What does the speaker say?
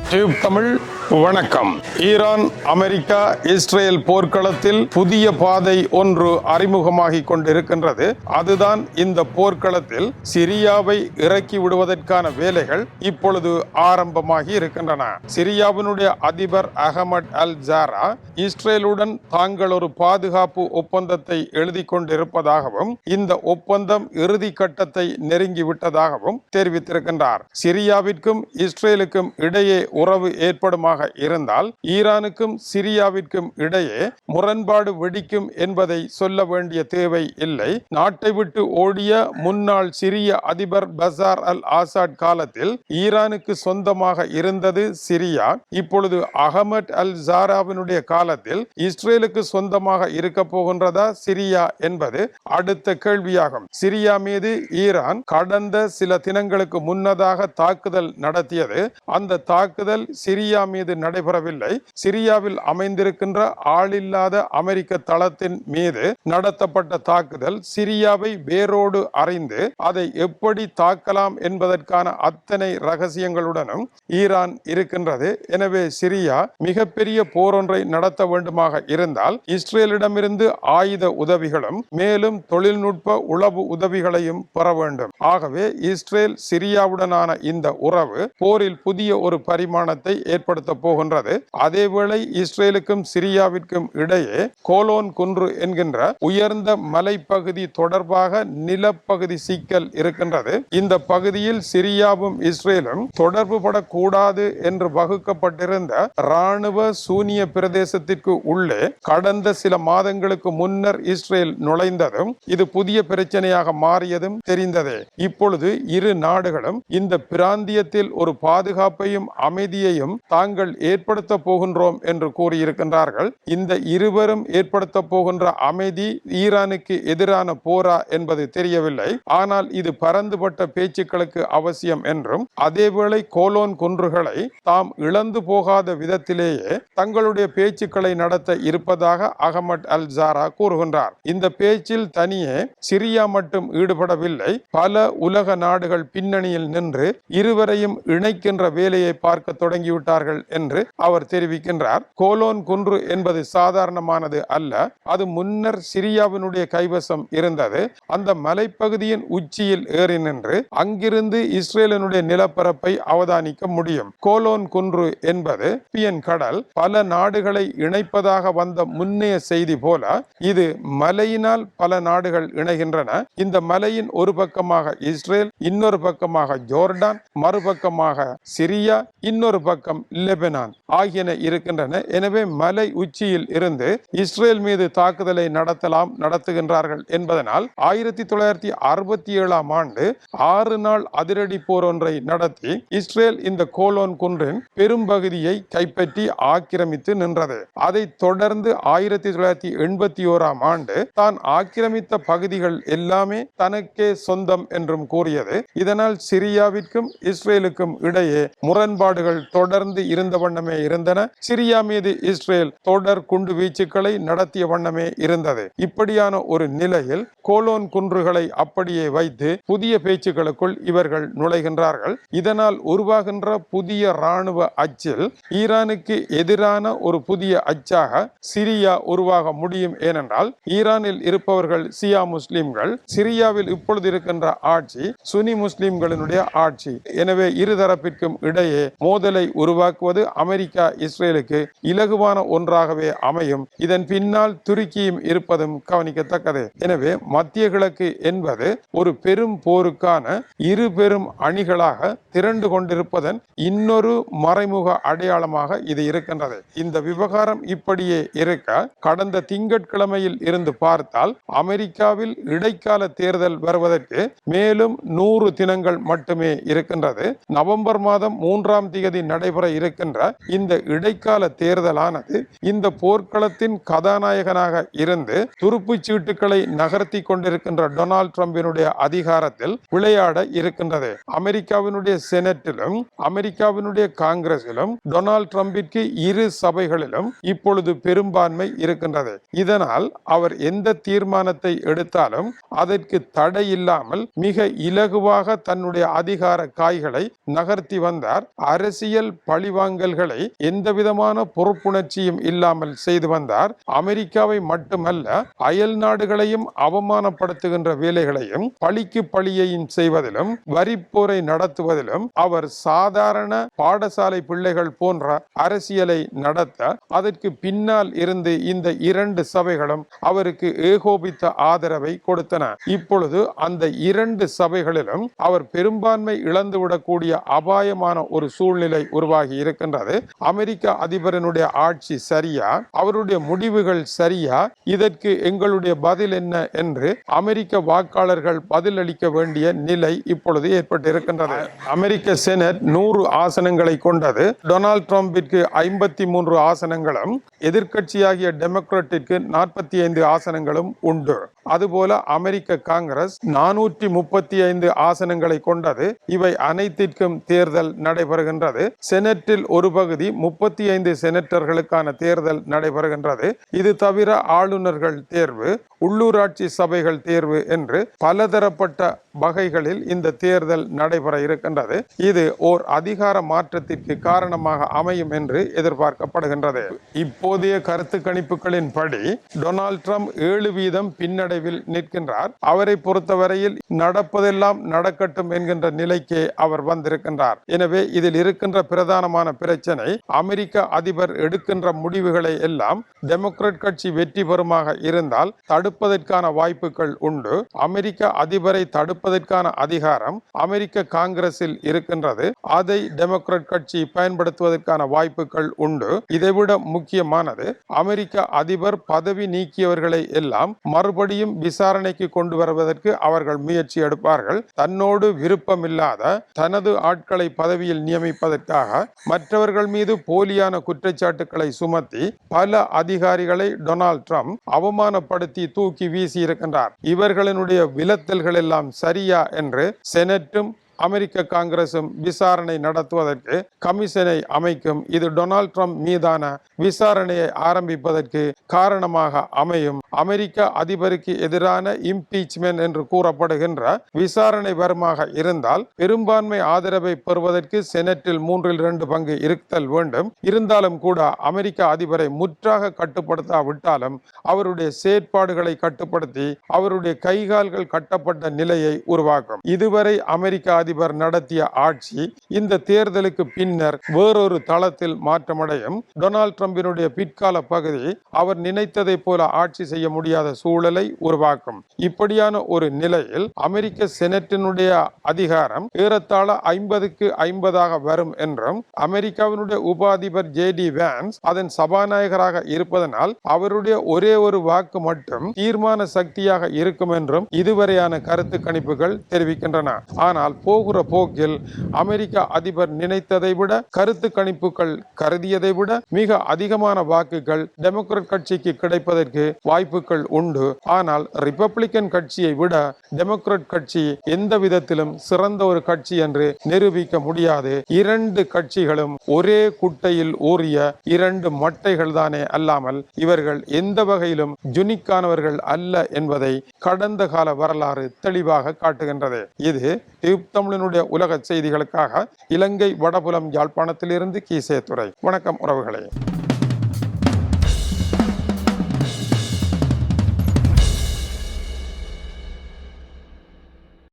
Tube Tamil வணக்கம். Iran America Israel போர்க்களத்தில் புதிய பாதை ஒன்று அறிமுகமாகி கொண்டிருக்கின்றது. அதுதான் இந்த போர்க்களத்தில் சிரியாவை இறக்கி விடுவதற்கான வேலைகள் இப்பொழுது ஆரம்பமாகி இருக்கின்றன. சிரியாவினுடைய அதிபர் அகமட் அல் ஜாரா இஸ்ரேலுடன் தாங்கள் ஒரு பாதுகாப்பு ஒப்பந்தத்தை எழுதி கொண்டிருப்பதாகவும் இந்த ஒப்பந்தம் இறுதி கட்டத்தை நெருங்கிவிட்டதாகவும் தெரிவித்திருக்கின்றார். சிரியாவிற்கும் இஸ்ரேலுக்கும் இடையே உறவு ஏற்படுமாக இருந்தால் ஈரானுக்கும் சிரியாவிற்கும் இடையே முரண்பாடு வெடிக்கும் என்பதை சொல்ல வேண்டிய தேவை இல்லை. நாட்டை விட்டு ஓடிய முன்னாள் சிரிய அதிபர் பஷார் அல் ஆசாட் காலத்தில் ஈரானுக்கு சொந்தமாக இருந்தது சிரியா. இப்பொழுது அகமட் அல் ஜாராவினுடைய காலத்தில் இஸ்ரேலுக்கு சொந்தமாக இருக்க போகின்றதா சிரியா என்பது அடுத்த கேள்வியாகும். சிரியா மீது ஈரான் கடந்த சில தினங்களுக்கு முன்னதாக தாக்குதல் நடத்தியது. அந்த தாக்குதல் சிரியா மீது நடைபெறவில்லை. சிரியாவில் அமைந்திருக்கின்ற ஆளில்லாத அமெரிக்க தளத்தின் மீது நடத்தப்பட்ட தாக்குதல் சிரியாவை வேரோடு அறிந்து அதை எப்படி தாக்கலாம் என்பதற்கான அத்தனை ரகசியங்களுடனும் ஈரான் இருக்கின்றது. எனவே சிரியா மிகப்பெரிய போரொன்றை நடத்த வேண்டுமாக இருந்தால் இஸ்ரேலிடமிருந்து ஆயுத உதவிகளும் மேலும் தொழில்நுட்ப உளவு உதவிகளையும் பெற வேண்டும். ஆகவே இஸ்ரேல் சிரியாவுடனான இந்த உறவு போரில் புதிய ஒரு பரிமாணத்தை ஏற்படுத்த போகின்றது. அதேவேளை இஸ்ரேலுக்கும் சிரியாவிற்கும் இடையே கோலோன் குன்று என்கின்ற உயர்ந்த மலைப்பகுதி தொடர்பாக நிலப்பகுதி சிக்கல் இருக்கின்றது. இந்த பகுதியில் சிரியாவும் இஸ்ரேலும் தொடர்பு படக்கூடாது என்று வகுக்கப்பட்டிருந்த இராணுவ சூனிய பிரதேசத்திற்கு உள்ளே கடந்த சில மாதங்களுக்கு முன்னர் இஸ்ரேல் நுழைந்ததும் இது புதிய பிரச்சனையாக மாறியதும் தெரிந்ததே. இப்பொழுது இரு நாடுகளும் இந்த பிராந்தியத்தில் ஒரு பாதுகாப்பையும் அமைதியையும் தாங்கள் ஏற்படுத்த போகின்றோம் என்று கூறியிருக்கின்றார்கள். இந்த இருவரும் ஏற்படுத்த போகின்ற அமைதி ஈரானுக்கு எதிரான போரா என்பது தெரியவில்லை. ஆனால் இது பரந்துபட்ட பேச்சுக்களுக்கு அவசியம் என்றும் அதேவேளை கோலோன் குன்றுகளை தாம் இழந்து போகாத விதத்திலேயே தங்களுடைய பேச்சுக்களை நடத்த இருப்பதாக அகமட் அல் ஜாரா கூறுகின்றார். இந்த பேச்சில் தனியே சிரியா மட்டும் ஈடுபடவில்லை. பல உலக நாடுகள் பின்னணியில் நின்று இருவரையும் இணைக்கின்ற வேலையை பார்க்க தொடங்கிவிட்டார்கள் என்று அவர் தெரிவிக்கின்றார். கோலோன் குன்று என்பது சாதாரணமானது அல்ல. அது முன்னர் சிரியாவினுடைய கைவசம் இருந்தது. அந்த மலைப்பகுதியின் உச்சியில் ஏறி நின்று அங்கிருந்து இஸ்ரேலினுடைய நிலப்பரப்பை அவதானிக்க முடியும். கோலோன் குன்று என்பது பியன் கடல் பல நாடுகளை இணைப்பதாக வந்த முன்னைய செய்தி போல இது மலையினால் பல நாடுகள் இணைகின்றன. இந்த மலையின் ஒரு பக்கமாக இஸ்ரேல், இன்னொரு பக்கமாக ஜோர்டான், மறுபக்கமாக சிரியா, இன்னொரு பக்கம் லெபனான் ஆகியன இருக்கின்றன. எனவே மலை உச்சியில் இருந்து இஸ்ரேல் மீது தாக்குதலை நடத்துகின்றார்கள் என்பதனால் 1967 ஆண்டு 6 நாள் அதிரடி போர் ஒன்றை நடத்தி இஸ்ரேல் இந்த கோலோன் குன்றின் பெரும்பகுதியை கைப்பற்றி ஆக்கிரமித்து நின்றது. அதைத் தொடர்ந்து 1981 ஆண்டு தான் ஆக்கிரமித்த பகுதிகள் எல்லாமே தனக்கே சொந்தம் என்றும் கூறியது. இதனால் சிரியாவிற்கும் இஸ்ரேலுக்கும் இடையே முரண்பாடுகள் தொடர்ந்து இருந்த வண்ணமே இருந்தன. சிரியா மீது இஸ்ரேல் தொடர் குண்டு வீச்சுக்களை நடத்திய வண்ணமே இருந்தது. இப்படியான ஒரு நிலையில் கோலோன் குன்றுகளை அப்படியே வைத்து புதிய பேச்சுக்களுக்குள் இவர்கள் நுழைகின்றார்கள். இதனால் உருவாகின்ற புதிய இராணுவ அச்சில் ஈரானுக்கு எதிரான ஒரு புதிய அச்சாக சிரியா உருவாக முடியும். ஏனென்றால் ஈரானில் இருப்பவர்கள் சியா முஸ்லிம்கள், சிரியாவில் இப்பொழுது இருக்கின்ற ஆட்சி சுனி முஸ்லிம்களினுடைய ஆட்சி. எனவே இருதரப்பிற்கும் இடையே மோதலை உருவாக்குவது அமெரிக்கா இஸ்ரேலுக்கு இலகுவான ஒன்றாகவே அமையும். இதன் பின்னால் துருக்கியும் இருப்பதும் கவனிக்கத்தக்கது. எனவே மத்திய கிழக்கு என்பது ஒரு பெரும் போருக்கான இரு பெரும் அணிகளாக திரண்டு கொண்டிருப்பதன் இன்னொரு மறைமுக அடையாளமாக இது இருக்கின்றது. இந்த விவகாரம் இப்படியே இருக்க கடந்த திங்கட்கிழமையில் இருந்து பார்த்தால் அமெரிக்காவில் இடைக்கால தேர்தல் வருவதற்கு மேலும் 100 தினங்கள் மட்டுமே இருக்கின்றது. நவம்பர் மாதம் 3ஆம் தேதி நடைபெற இருக்கின்ற இந்த இடைக்கால தேர்தலானது இந்த போர்க்களத்தின் கதாநாயகனாக இருந்து துருப்புச் சீட்டுகளை நகர்த்தி கொண்டிருக்கின்ற டொனால்ட் ட்ரம்பினுடைய அதிகாரத்தில் விளையாட இருக்கின்றது. அமெரிக்காவினுடைய செனட்டிலும் அமெரிக்காவினுடைய காங்கிரசிலும் டொனால்ட் ட்ரம்பிற்கு இரு சபைகளிலும் இப்பொழுது பெரும்பான்மை இருக்கின்றது. இதனால் அவர் எந்த தீர்மானத்தை எடுத்தாலும் அதற்கு தடை இல்லாமல் மிக இலகுவாக தன்னுடைய அதிகார காய்களை நகர்த்தி வந்தார். அரசியல் பழிவாங்க கையாங்கல்களை எந்தவிதமான பொறுப்புணர்ச்சியும் இல்லாமல் செய்து வந்தார். அமெரிக்காவை மட்டுமல்ல, அயல் நாடுகளையும் அவமானப்படுத்துகின்ற வேலைகளையும் பழிக்கு பழியையும் செய்வதிலும் வரிப்போரை நடத்துவதிலும் அவர் சாதாரண பாடசாலை பிள்ளைகள் போன்ற அரசியலை நடத்த அதற்கு பின்னால் இருந்து இந்த இரண்டு சபைகளும் அவருக்கு ஏகோபித்த ஆதரவை கொடுத்தன. இப்பொழுது அந்த இரண்டு சபைகளிலும் அவர் பெரும்பான்மை இழந்துவிடக்கூடிய அபாயமான ஒரு சூழ்நிலை உருவாகி இருக்கின்றது. அமெரிக்க அதிபரனுடைய ஆட்சி சரியா, அவருடைய முடிவுகள் சரியா, இதற்கு எங்களுடைய பதில் என்ன என்று அமெரிக்க வாக்காளர்கள் பதிலளிக்க வேண்டிய நிலை இப்பொழுது ஏற்பட்டிருக்கின்றது. அமெரிக்க செனட் 100 ஆசனங்களை கொண்டது. டொனால்ட் ட்ரம்பிற்கு 53 ஆசனங்களும் எதிர்க்கட்சியாகிய டெமோக்ராட்டிற்கு 45 ஆசனங்களும் உண்டு. அதுபோல அமெரிக்க காங்கிரஸ் 435 ஆசனங்களை கொண்டது. இவை அனைத்திற்கும் தேர்தல் நடைபெறுகின்றது. செனட்டில் ஒரு பகுதி 35 செனட்டர்களுக்கான தேர்தல் நடைபெறுகின்றது. இது தவிர ஆளுநர்கள் தேர்வு, உள்ளூராட்சி சபைகள் தேர்வு என்று பலதரப்பட்ட வகைகளில் இந்த தேர்தல் நடைபெற இருக்கின்றது. இது ஓர் அதிகார மாற்றத்திற்கு காரணமாக அமையும் என்று எதிர்பார்க்கப்படுகின்றது. இப்போதைய கருத்து கணிப்புகளின் படி டொனால்ட் ட்ரம்ப் 7% பின்னடைவில் நிற்கின்றார். அவரை பொறுத்தவரையில் நடப்பதெல்லாம் நடக்கட்டும் என்கின்ற நிலைக்கே அவர் வந்திருக்கின்றார். எனவே இதில் இருக்கின்ற பிரதானமான பிரச்சனை, அமெரிக்க அதிபர் எடுக்கின்ற முடிவுகளை எல்லாம் டெமோக்ராட் கட்சி வெற்றி பெறுமாக இருந்தால் தடுப்பதற்கான வாய்ப்புகள் உண்டு. அமெரிக்க அதிபரை தடுப்பதற்கான அதிகாரம் அமெரிக்க காங்கிரஸில் இருக்கின்றது. அதை டெமோக்ராட் கட்சி பயன்படுத்துவதற்கான வாய்ப்புகள் உண்டு. இதைவிட முக்கியமானது, அமெரிக்க அதிபர் பதவி நீக்கியவர்களை எல்லாம் மறுபடியும் விசாரணைக்கு கொண்டு வருவதற்கு அவர்கள் முயற்சி எடுப்பார்கள். தன்னோடு விருப்பமில்லாத தனது ஆட்களை பதவியில் நியமிப்பதற்காக மற்றவர்கள் மீது போலியான குற்றச்சாட்டுக்களை சுமத்தி பல அதிகாரிகளை டொனால்ட் ட்ரம்ப் அவமானப்படுத்தி தூக்கி வீசி இருக்கின்றார். இவர்களினுடைய விலத்தல்கள் எல்லாம் சரியா என்று செனட்டும் அமெரிக்க காங்கிரசும் விசாரணை நடத்துவதற்கு கமிஷனை அமைக்கும். இது டொனால்ட் ட்ரம்ப் மீதான விசாரணையை ஆரம்பிப்பதற்கு காரணமாக அமையும். அமெரிக்க அதிபருக்கு எதிரான இம்பீச்மென்ட் என்று கூறப்படுகின்ற விசாரணை வருமாக இருந்தால் பெரும்பான்மை ஆதரவை பெறுவதற்கு செனட்டில் 3/2 பங்கு இருத்தல் வேண்டும். இருந்தாலும் கூட அமெரிக்க அதிபரை முற்றாக கட்டுப்படுத்தாவிட்டாலும் அவருடைய செயற்பாடுகளை கட்டுப்படுத்தி அவருடைய கைகால்கள் கட்டப்பட்ட நிலையை உருவாக்கும். இதுவரை அமெரிக்க அதிபர் நடத்திய ஆட்சி இந்த தேர்தலுக்கு பின்னர் வேறொரு தளத்தில் மாற்றமடையும். டொனால்ட் ட்ரம்பினுடைய பிற்கால பகுதி அவர் நினைத்ததை போல ஆட்சி செய்ய முடியாத சூழலை உருவாக்கும். இப்படியான ஒரு நிலையில் அமெரிக்க செனட்டினுடைய அதிகாரம் ஏறத்தாழ 50க்கு 50 வரும் என்றும், அமெரிக்காவினுடைய உப அதிபர் JD வான்ஸ் அதன் சபாநாயகராக இருப்பதனால் அவருடைய ஒரே ஒரு வாக்கு மட்டும் தீர்மான சக்தியாக இருக்கும் என்றும் இதுவரையான கருத்து கணிப்புகள் தெரிவிக்கின்றன. ஆனால் போகிற போக்கில் அமெரிக்க அதிபர் நினைத்ததை விட, கருத்து கணிப்புகள் கருதியதை விட மிக அதிகமான வாக்குகள் டெமோக்ராட் கட்சிக்கு கிடைப்பதற்கு வாய்ப்புகள் உண்டு. ஆனால் ரிபப்ளிக்கன் கட்சியை விட டெமோக்ராட் கட்சி எந்த விதத்திலும் சிறந்த ஒரு கட்சி என்று நிரூபிக்க முடியாது. இரண்டு கட்சிகளும் ஒரே குட்டையில் ஊறிய இரண்டு மட்டைகள் தானே அல்லாமல் இவர்கள் எந்த வகையிலும் ஜுனிக்கானவர்கள் அல்ல என்பதை கடந்த கால வரலாறு தெளிவாக காட்டுகின்றது. இது தமிழனுடைய உலக செய்திகளுக்காக இலங்கை வடபுலம் யாழ்ப்பாணத்திலிருந்து கீசே துறை. வணக்கம் உறவுகளே.